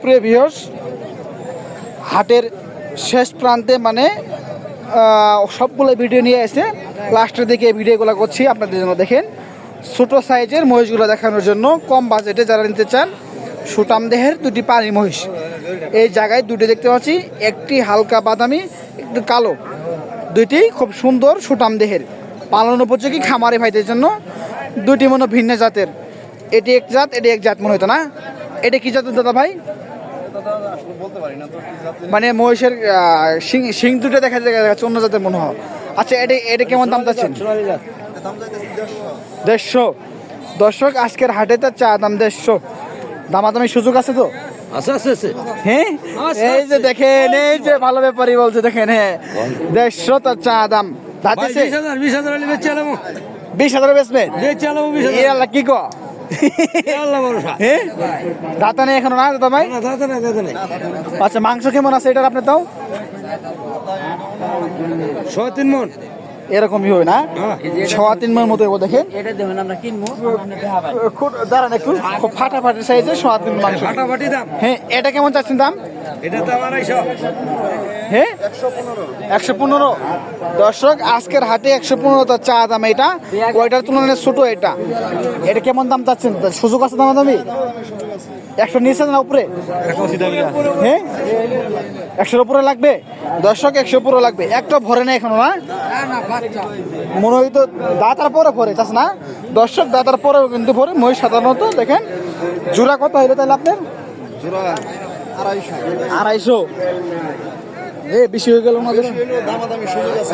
প্রিয় ভিউয়ার্স, হাটের শেষ প্রান্তে মানে সবগুলো ভিডিও নিয়ে এসে লাস্টের দিকে এই ভিডিওগুলো করছি আপনাদের জন্য। দেখেন ছোটো সাইজের মহিষগুলো দেখানোর জন্য, কম বাজেটে যারা নিতে চান। সুটাম দেহের দুটি পানি মহিষ এই জায়গায় দুটি দেখতে পাচ্ছি, একটি হালকা বাদামি একটু কালো, দুইটি খুব সুন্দর সুটাম দেহের পালন উপযোগী খামারে ভাইদের জন্য। দুটি মনে ভিন্ন জাতের, এটি এক জাত এটি এক জাত মনে হতো না। এটা কি জাতের দাদা ভাই? মানে মহিষের শিং দুটো দেখা যাচ্ছে অন্য জাতের মনে হয়। আচ্ছা এটা এটা কেমন দাম চাচ্ছেন? 150। দর্শক আজকের হাটে তার চা দাম 150। দামাদামি সুযোগ আছে তো? হ্যাঁ এই যে দেখেন, এই যে ভালো ব্যাপারই বলছে, দেখেন হ্যাঁ 150 তার চা দাম। 20,000 বেচবেন? কি কো দাতা নেই এখনো না দাদা ভাই? আচ্ছা মাংস কেমন আছে এটার আপনার? তাও 3.5 মণ এরকমই হয় না? 3.5 মণ মতো দেখেন। দাঁড়ান একটু, খুব ফাটাফাটি সাইজের 3.5 মাংস। হ্যাঁ এটা কেমন চাচ্ছেন দাম? হ্যাঁ 115। দর্শক আজকের হাটে 115 তার চা দাম। এটা ওইটার তুলনায় ছোট। এটা এটা কেমন দাম চাচ্ছেন? সুযোগ আছে দাম দামি? 100 নিচে না উপরে? হ্যাঁ 100-র উপরে লাগবে। দর্শক 100 উপরে লাগবে। একটা ভরে না এখনো না? মনে হয় তো দাঁতার পরে ভরে চাষ না? দর্শক দাঁতার পরেও কিন্তু ভরে মহিষ সাধারণত। দেখেন জোড়া কত হইলো তাহলে আপনার? 250। বেশি হয়ে গেল না?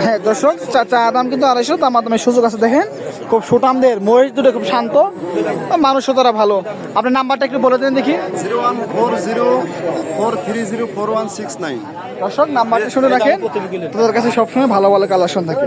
হ্যাঁ দর্শক চা দাম কিন্তু 250, দামাদামের সুযোগ আছে। দেখেন খুব সুটামদের মহিষ দুটো, খুব শান্ত মানুষও তারা ভালো। আপনার নাম্বারটা একটু বলে দেন দেখি। 0140430416 দর্শক নাম্বারটা শুনে রাখেন, তোদের কাছে সবসময় ভালো ভালো কালেকশন থাকে।